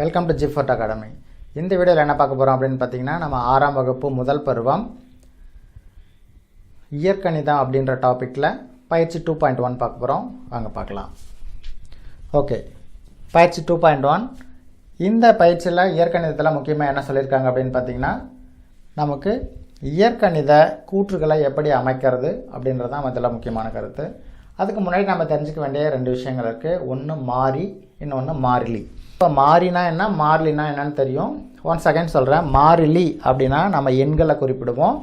Welcome to ஜிஃபோர்ட் academy. இந்த வீடியோவில் என்ன பார்க்க போகிறோம் அப்படின்னு பார்த்தீங்கன்னா, நம்ம 6ஆம் வகுப்பு முதல் பருவம் இயற்கணிதம் அப்படின்ற டாப்பிக்கில் பயிற்சி 2.1 பார்க்க போகிறோம். வாங்க பார்க்கலாம். ஓகே, பயிற்சி 2.1. இந்த பயிற்சியில் இயற்கணிதத்தில் முக்கியமாக என்ன சொல்லியிருக்காங்க அப்படின்னு பார்த்தீங்கன்னா, நமக்கு இயற்கணித கூற்றுகளை எப்படி அமைக்கிறது அப்படின்றது தான் இதில் முக்கியமான கருத்து. அதுக்கு முன்னாடி நம்ம தெரிஞ்சுக்க வேண்டிய 2 விஷயங்கள் இருக்குது. ஒன்று மாறி, இன்னொன்று மாறிலி. இப்போ மாறினா என்ன, மாறிலினா என்னன்னு தெரியும். ஒன்ஸ் அகைன் சொல்கிறேன். மாறிலி அப்படின்னா நம்ம எண்களை குறிப்பிடுவோம்.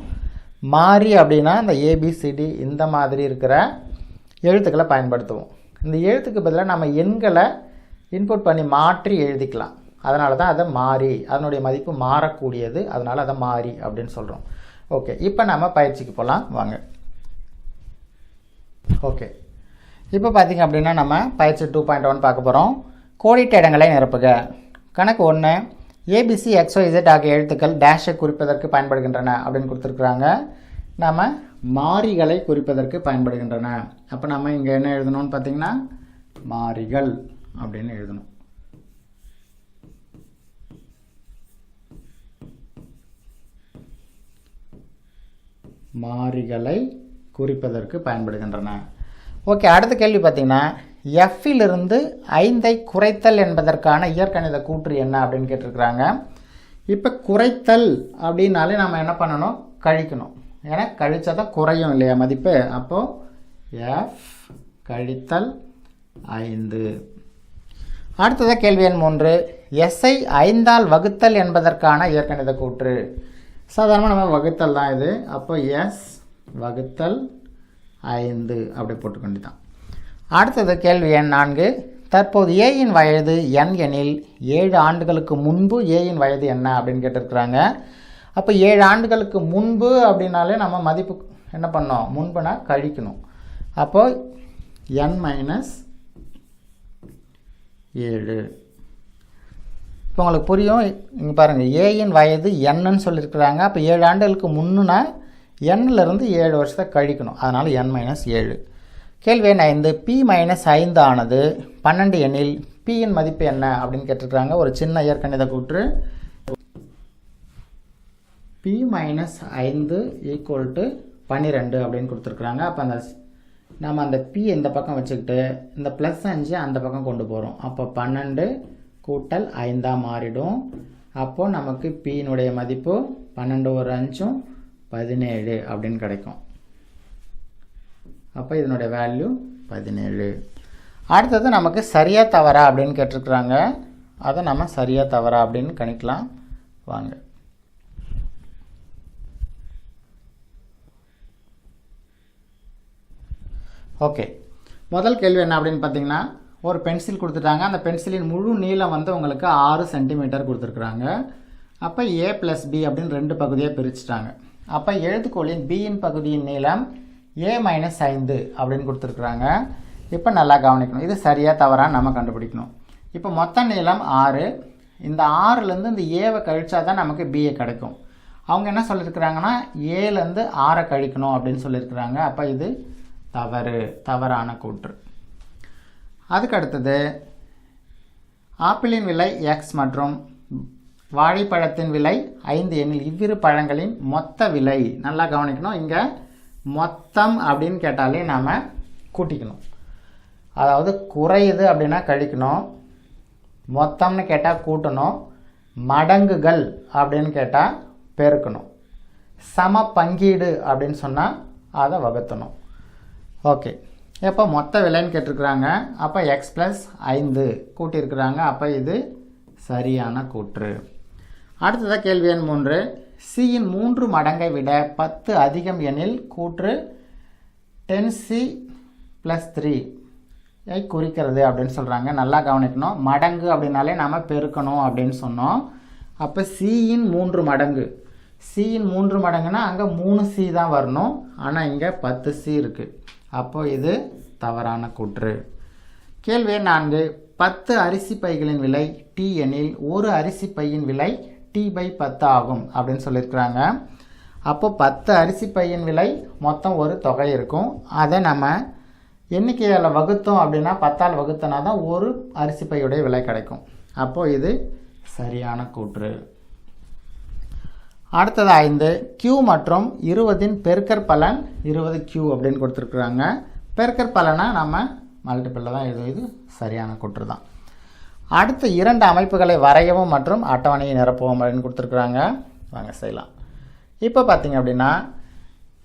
மாறி அப்படின்னா இந்த ஏபிசிடி இந்த மாதிரி இருக்கிற எழுத்துக்களை பயன்படுத்துவோம். இந்த எழுத்துக்கு பதிலாக நம்ம எண்களை இன்புட் பண்ணி மாற்றி எழுதிக்கலாம். அதனால தான் அதை மாறி, அதனுடைய மதிப்பு மாறக்கூடியது, அதனால் அதை மாறி அப்படின்னு சொல்கிறோம். ஓகே, இப்போ நம்ம பயிற்சிக்கு போகலாம் வாங்க. ஓகே, இப்போ பார்த்திங்க அப்படின்னா நம்ம பயிற்சி 2.1 பார்க்க போகிறோம். கோடிட்ட இடங்களை நிரப்புக. கணக்கு 1, ஏபிசி XYZ ஆகிய எழுத்துக்கள் டேஷை குறிப்பதற்கு பயன்படுகின்றன அப்படின்னு கொடுத்துருக்குறாங்க. நம்ம மாறிகளை குறிப்பதற்கு பயன்படுகின்றன. அப்போ நம்ம இங்கே என்ன எழுதணும்னு பார்த்திங்கன்னா, மாறிகள் அப்படின்னு எழுதணும். மாறிகளை குறிப்பதற்கு பயன்படுகின்றன. ஓகே, அடுத்த கேள்வி பார்த்திங்கன்னா, எஃப்பிலிருந்து 5ஐ குறைத்தல் என்பதற்கான இயற்கணித கூற்று என்ன அப்படின்னு கேட்டிருக்கிறாங்க. இப்போ குறைத்தல் அப்படின்னாலே நம்ம என்ன பண்ணணும், கழிக்கணும். ஏன்னா கழிச்சா தான் குறையும் இல்லையா மதிப்பு. அப்போது எஃப் கழித்தல் 5. அடுத்ததாக கேள்வி எண் 3, எஸ்ஐ 5ஆல் வகுத்தல் என்பதற்கான இயற்கணித கூற்று. சாதாரணமாக நம்ம வகுத்தல் தான் இது. அப்போ எஸ் வகுத்தல் 5 அப்படி போட்டுக்கொண்டு தான். அடுத்தது கேள்வி எண் 4, தற்போது ஏயின் வயது n எனில் 7 ஆண்டுகளுக்கு முன்பு ஏயின் வயது என்ன அப்படின்னு கேட்டிருக்கிறாங்க. அப்போ 7 ஆண்டுகளுக்கு முன்பு அப்படின்னாலே நம்ம மதிப்பு என்ன பண்ணோம், முன்புனா கழிக்கணும். அப்போது n - 7. இப்போ உங்களுக்கு புரியும். இங்கே பாருங்கள், ஏயின் வயது என்னன்னு சொல்லியிருக்கிறாங்க. அப்போ 7 ஆண்டுகளுக்கு முன்னுனா n-லேருந்து 7 வருஷத்தை கழிக்கணும். அதனால் n - 7. கேள்வி எண் 5, p - 5 ஆனது 12 எனில் p-யின் மதிப்பு என்ன அப்படின்னு கேட்டிருக்கிறாங்க. ஒரு சின்ன இயற்கணித கூற்று. p - 5 = 12 அப்படின்னு கொடுத்துருக்குறாங்க. அப்போ நம்ம அந்த p இந்த பக்கம் வச்சுக்கிட்டு இந்த +5 அந்த பக்கம் கொண்டு போகிறோம். அப்போ 12 கூட்டல் 5 மாறிடும். அப்போது நமக்கு p-னுடைய மதிப்பு 12 ஒரு 5 17 அப்படின்னு கிடைக்கும். அப்போ இதனுடைய வேல்யூ 17. அடுத்தது நமக்கு சரியா தவறா அப்படின்னு கேட்டிருக்கிறாங்க. அதை நம்ம சரியா தவறா அப்படின்னு கணிக்கலாம் வாங்க. ஓகே, முதல் கேள்வி என்ன அப்படின்னு பார்த்தீங்கன்னா, ஒரு பென்சில் கொடுத்துட்டாங்க. அந்த பென்சிலின் முழு நீளம் வந்து உங்களுக்கு 6 சென்டிமீட்டர் கொடுத்துருக்குறாங்க. அப்போ A + B அப்படின்னு 2 பகுதியாக பிரிச்சுட்டாங்க. அப்போ எழுத்துக்கோளின் Bயின் பகுதியின் நீளம் A - 5 அப்படின்னு கொடுத்துருக்குறாங்க. இப்போ நல்லா கவனிக்கணும். இது சரியாக தவறாக நம்ம கண்டுபிடிக்கணும். இப்போ மொத்த நீளம் 6. இந்த 6லேருந்து இந்த ஏவை கழிச்சா தான் நமக்கு பிஏ கிடைக்கும். அவங்க என்ன சொல்லியிருக்கிறாங்கன்னா, ஏலேருந்து 6 கழிக்கணும் அப்படின்னு சொல்லியிருக்கிறாங்க. அப்போ இது தவறான கூற்று. அதுக்கு அடுத்தது, ஆப்பிளின் விலை X மற்றும் வாழைப்பழத்தின் விலை 5 எனில் இவ்விரு பழங்களின் மொத்த விலை. நல்லா கவனிக்கணும். இங்கே மொத்தம் அப்படின்னு கேட்டாலே நாம் கூட்டிக்கணும். அதாவது குறையுது அப்படின்னா கழிக்கணும், மொத்தம்னு கேட்டால் கூட்டணும், மடங்குகள் அப்படின்னு கேட்டால் பெருக்கணும், சம பங்கீடு அப்படின்னு சொன்னால் அதை வகுத்தணும். ஓகே, எப்போ மொத்த விலைன்னு கேட்டிருக்கிறாங்க. அப்போ X + 5 கூட்டியிருக்கிறாங்க. அப்போ இது சரியான கூற்று. அடுத்ததாக கேள்வி எண் 3, C-யின் 3 மடங்கை விட 10 அதிகம் எனில் கூற்று 10C + 3ஐ குறிக்கிறது அப்படின்னு சொல்கிறாங்க. நல்லா கவனிக்கணும். மடங்கு அப்படின்னாலே நாம் பெருக்கணும் அப்படின்னு சொன்னோம். அப்போ C-யின் 3 மடங்கு, C-யின் 3 மடங்குனா அங்கே 3C தான் வரணும். ஆனால் இங்கே 10C இருக்குது. அப்போது இது தவறான கூற்று. கேள்வி எண் 4, 10 அரிசி பைகளின் விலை T எனில் ஒரு அரிசி பையின் விலை T/10 ஆகும் அப்படின்னு சொல்லியிருக்கிறாங்க. அப்போ 10 அரிசி பையின் விலை மொத்தம் ஒரு தொகை இருக்கும். அதை நம்ம எண்ணிக்கையால் வகுத்தோம் அப்படின்னா 10ஆல் வகுத்தனா தான் ஒரு அரிசி பையுடைய விலை கிடைக்கும். அப்போது இது சரியான கூற்று. அடுத்தது 5 Q மற்றும் 20 பெருக்கற்பலன் 20Q அப்படின்னு கொடுத்துருக்குறாங்க. பெருக்கற்பலனை நம்ம மல்டிபிளில் தான் எழுதுவது சரியான கூற்று தான். அடுத்து 2 அமைப்புகளை வரையவும் மற்றும் அட்டவணையை நிரப்பவும் அப்படின்னு கொடுத்துருக்குறாங்க. வாங்க செய்யலாம். இப்போ பார்த்தீங்க அப்படின்னா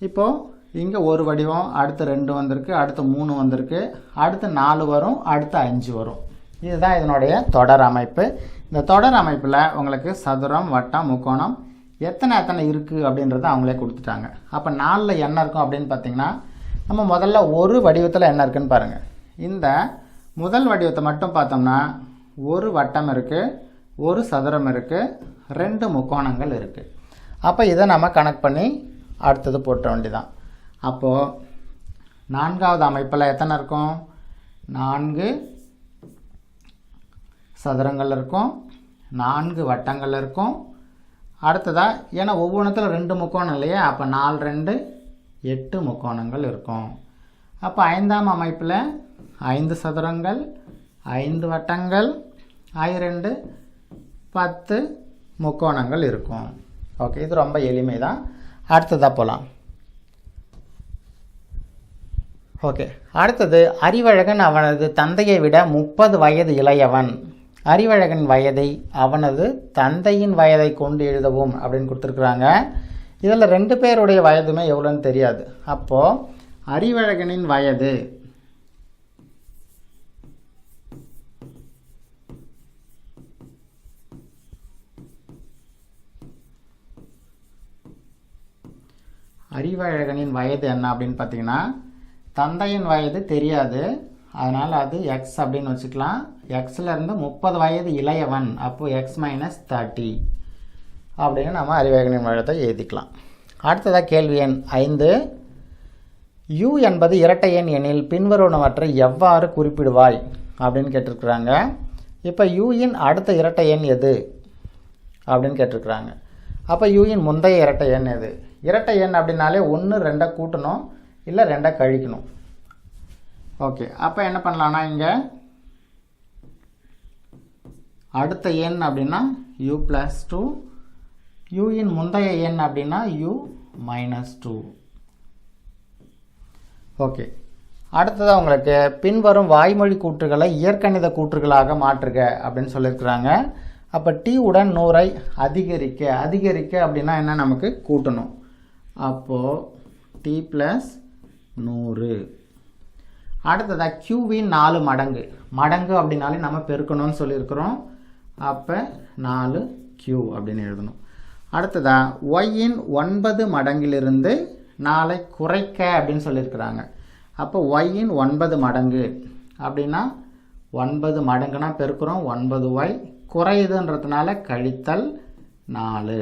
இப்போது இங்கே ஒரு வடிவம், அடுத்து 2 வந்திருக்கு, அடுத்து 3 வந்திருக்கு, அடுத்து 4 வரும், அடுத்து 5 வரும். இதுதான் இதனுடைய தொடர் அமைப்பு. இந்த தொடர் அமைப்பில் உங்களுக்கு சதுரம், வட்டம், முக்கோணம் எத்தனை இருக்குது அப்படின்றத அவங்களே கொடுத்துட்டாங்க. அப்போ 4ல் என்ன இருக்கும் அப்படின்னு பார்த்தீங்கன்னா நம்ம முதல்ல ஒரு வடிவத்தில் என்ன இருக்குதுன்னு பாருங்கள். இந்த முதல் வடிவத்தை மட்டும் பார்த்தோம்னா ஒரு வட்டம் இருக்குது, ஒரு சதுரம் இருக்குது, 2 முக்கோணங்கள் இருக்குது. அப்போ இதை நம்ம கனெக்ட் பண்ணி அடுத்தது போட்ட வேண்டியதான். அப்போது 4வது அமைப்பில் எத்தனை இருக்கும்? 4 சதுரங்கள் இருக்கும், 4 வட்டங்கள் இருக்கும். அடுத்ததாக ஏன்னா ஒவ்வொன்றத்தில் 2 முக்கோணம் இல்லையா, அப்போ 4 2 8 முக்கோணங்கள் இருக்கும். அப்போ 5ஆம் அமைப்பில் 5 சதுரங்கள், 5 வட்டங்கள், 2 10 முக்கோணங்கள் இருக்கும். ஓகே, இது ரொம்ப எளிமை தான். அடுத்ததாக போகலாம். ஓகே, அடுத்தது அறிவழகன் அவனது தந்தையை விட 30 வயது இளையவன். அறிவழகன் வயதை அவனது தந்தையின் வயதை கொண்டு எழுதவும் அப்படின்னு கொடுத்துருக்குறாங்க. இதில் 2 பேருடைய வயதுமே எவ்வளோன்னு தெரியாது. அப்போது அறிவழகனின் வயது என்ன அப்படின்னு பார்த்தீங்கன்னா தந்தையின் வயது தெரியாது, அதனால் அது எக்ஸ் அப்படின்னு வச்சுக்கலாம். எக்ஸ்லேருந்து 30 வயது இளையவன், அப்போது x - 30 அப்படின்னு நம்ம அறிவழகனின் வயதை எழுதிக்கலாம். அடுத்ததாக கேள்வி எண் 5 u என்பது இரட்டை எண் எனில் பின்வருவனவற்றை எவ்வாறு குறிப்பிடுவாய் அப்படின்னு கேட்டிருக்கிறாங்க. இப்போ யூயின் அடுத்த இரட்டை எண் எது அப்படின்னு கேட்டிருக்கிறாங்க. அப்போ யூயின் முந்தைய இரட்டை எண் எது? இரட்டை எண் அப்படின்னாலே 1 2 கூட்டணும், இல்லை 2 கழிக்கணும். ஓகே, அப்போ என்ன பண்ணலான்னா இங்கே அடுத்த எண் அப்படின்னா u + 2, யூயின் முந்தைய எண் அப்படின்னா u - 2. ஓகே, அடுத்ததாக உங்களுக்கு பின்வரும் வாய்மொழி கூற்றுகளை இயற்கணித கூற்றுகளாக மாற்றுக அப்படின்னு சொல்லியிருக்கிறாங்க. அப்போ t உடன் 100ஐ அதிகரிக்க அப்படின்னா என்ன, நமக்கு கூட்டணும். அப்போது t + 100. அடுத்ததாக q-வின் 4 மடங்கு அப்படின்னாலே நம்ம பெருக்கணும்னு சொல்லியிருக்கிறோம். அப்போ 4q அப்படின்னு எழுதணும். அடுத்ததாக y-இன் 9 மடங்கிலிருந்து 4ஐ குறைக்க அப்படின்னு சொல்லியிருக்கிறாங்க. அப்போ y-இன் 9 மடங்கு அப்படின்னா 9 மடங்குனா பெருக்கிறோம், 9y குறையுதுன்றதுனால கழித்தல் 4.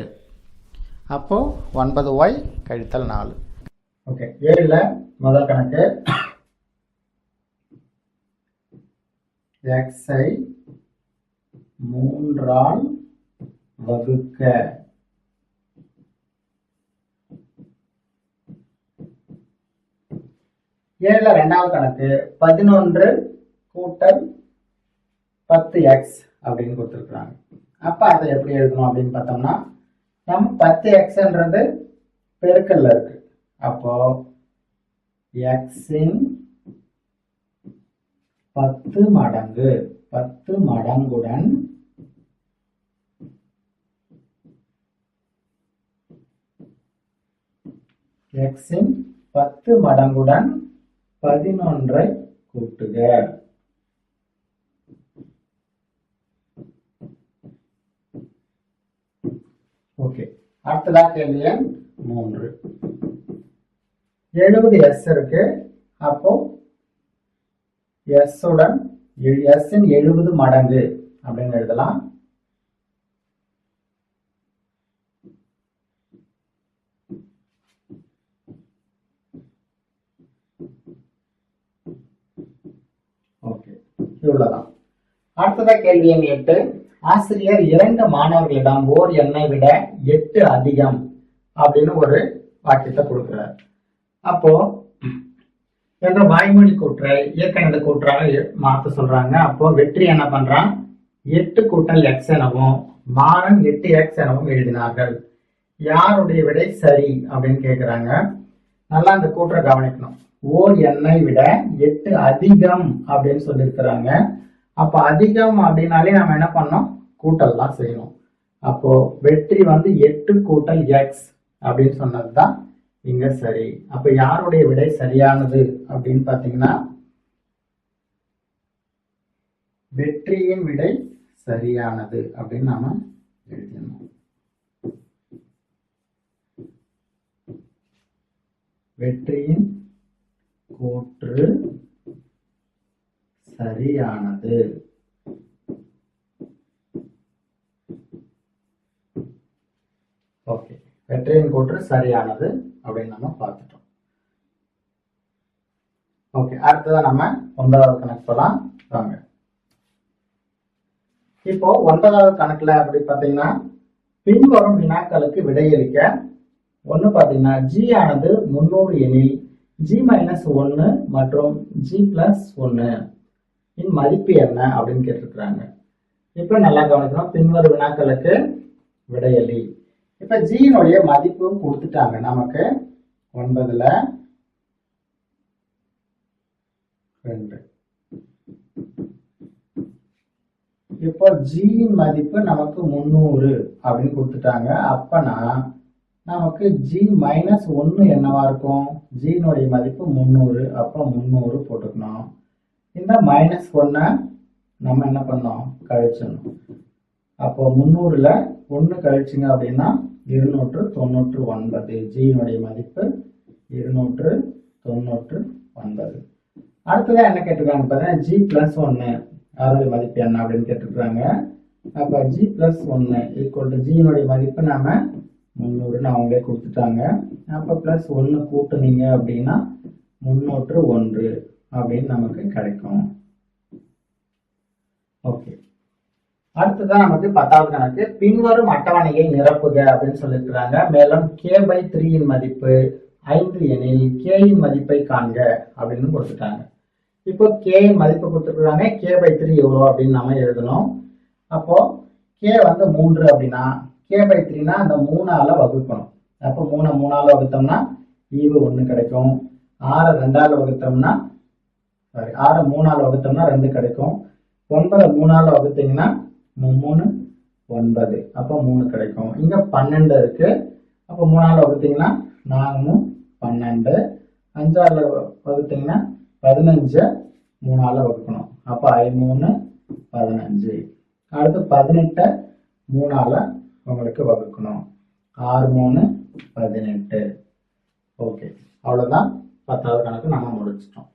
அப்போது 9y கழித்தல் 4. ஓகே, 7ல் முதல் கணக்கு x-ஐ 3ஆல் வகுக்க. ஏழுல 2வது கணக்கு 11 கூட்டல் 10x அப்படின்னு கொடுத்துருக்குறாங்க. அப்போ அதை எப்படி எழுதணும் அப்படின்னு பார்த்தோம்னா நம்ம 10xன்றது பெருக்கல்ல இருக்கு. அப்போ x-இன் 10 மடங்குடன் x-இன் 10 மடங்குடன் 11ஐ கூட்டுக. ஓகே, அடுத்ததா கேள்வி எண் 3. 70s இருக்கு. அப்போ s-உடன் s-இன் 70 மடங்கு அப்படின்னு எழுதலாம். ஓகே, இவ்வளவுதான். அடுத்ததா கேள்வி எண் 8. ஆசிரியர் 2 மாணவர்களிடம் ஓர் எண்ணை விட 8 அதிகம் அப்படின்னு ஒரு வாக்கியத்தை கொடுக்கிறார். அப்போ என்ற வாய்மொழி கூற்றை இயற்கணித கூற்றாக மாற்ற சொல்றாங்க. அப்போ வெற்றி என்ன பண்றான், 8 கூட்டல் x எனவும் மாறன் 8x எனவும் எழுதினார்கள். யாருடைய விடை சரி அப்படின்னு கேட்கிறாங்க. நல்லா இந்த கூற்றை கவனிக்கணும். ஓர் எண்ணை விட 8 அதிகம் அப்படின்னு சொல்லியிருக்கிறாங்க. அப்ப அதிகம் அப்படின்னாலே நம்ம என்ன பண்ணோம், கூட்டல் தான் செய்யணும். அப்போ வெற்றி வந்து 8 கூட்டல் எக்ஸ் அப்படின்னு சொன்னதுதான் இங்க சரி. அப்ப யாருடைய விடை சரியானது அப்படின்னு பாத்தீங்கன்னா வெற்றியின் விடை சரியானது அப்படின்னு நாம எழுதணும். வெற்றியின் கூற்று சரியானது. ஓகே, வெற்றியின் கூற்று சரியானது அப்படின்னு நம்ம பார்த்துட்டோம். ஓகே, அடுத்ததான் நம்ம 9வது கணக்கு போலாம் வாங்க. இப்போ 9வது கணக்குல அப்படி பாத்தீங்கன்னா பின்வரும் வினாக்களுக்கு விடையளிக்க ஒண்ணு பாத்தீங்கன்னா ஜி ஆனது 300 எனில் G-1 மற்றும் G+1 இன் மதிப்பு என்ன அப்படின்னு கேட்டிருக்கிறாங்க. இப்ப நல்லா கவனிக்கணும். பின்வரும் வினாக்களுக்கு விடையளி. இப்ப ஜியினுடைய மதிப்பு கொடுத்துட்டாங்க நமக்கு 9ல 2. இப்போ ஜியின் மதிப்பு நமக்கு 300 அப்படின்னு கொடுத்துட்டாங்க. அப்பனா நமக்கு G-1 என்னவா இருக்கும், ஜியினுடைய மதிப்பு 300, அப்ப 300 போட்டுக்கணும். இந்த -1 நம்ம என்ன பண்ணோம், கழிச்சிடணும். அப்போ 300ல 1 கழிச்சிங்க அப்படின்னா 299. ஜியினுடைய மதிப்பு 299. அடுத்ததான் என்ன கேட்டிருக்காங்க பார்த்தீங்கன்னா G+1 அதனுடைய மதிப்பு என்ன அப்படின்னு கேட்டிருக்காங்க. அப்ப G+1 ஈக்குவல் டு ஜியினுடைய மதிப்பு நாம 300 அவங்களே கொடுத்துட்டாங்க. அப்ப +1 கூட்டுனீங்க அப்படின்னா 301 அப்படின்னு நமக்கு கிடைக்கும். ஓகே, அடுத்ததான் நமக்கு 10வது கணக்கு. பின்வரும் அட்டவணையை நிரப்புக அப்படின்னு சொல்லியிருக்கிறாங்க. மேலும் k/3 இன் மதிப்பு 5 எனில் k இன் மதிப்பை காண்க அப்படின்னு கொடுத்துட்டாங்க. இப்போ k இன் மதிப்பு கொடுத்துருக்காங்க, k/3 எவ்வளோ அப்படின்னு நம்ம எழுதணும். அப்போ k வந்து 3 அப்படின்னா k/3னா அந்த 3ஆல வகுக்கணும். அப்போ 3ஆல வகுத்தோம்னா ஈவு 1 கிடைக்கும். 6 2ஆல வகுத்தோம்னா 3ஆல வகுத்தோம்னா 2 கிடைக்கும். 9 3ஆல வகுத்தீங்கன்னா 3 9, அப்போ 3 கிடைக்கும். இங்க 12 இருக்கு. அப்போ 3ஆல வகுத்தீங்கன்னா 4 12, 5ஆல வகுத்தீங்கன்னா 15 3ஆல வகுக்கணும். அப்ப 3 15. அடுத்து 18 3ஆல உங்களுக்கு வகுக்கணும். 6 3 18. ஓகே, அவ்வளவுதான் 10வது கணக்கு நம்ம முடிச்சிட்டோம்.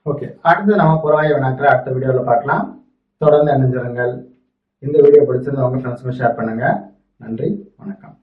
ஓகே, அடுத்து நம்ம புறவாய வினாக்களை அடுத்த வீடியோல பார்க்கலாம். தொடர்ந்து இணைஞ்சிருங்கள். இந்த வீடியோ பிடிச்சிருந்தா உங்க ஃப்ரெண்ட்ஸ்க்கு ஷேர் பண்ணுங்க. நன்றி, வணக்கம்.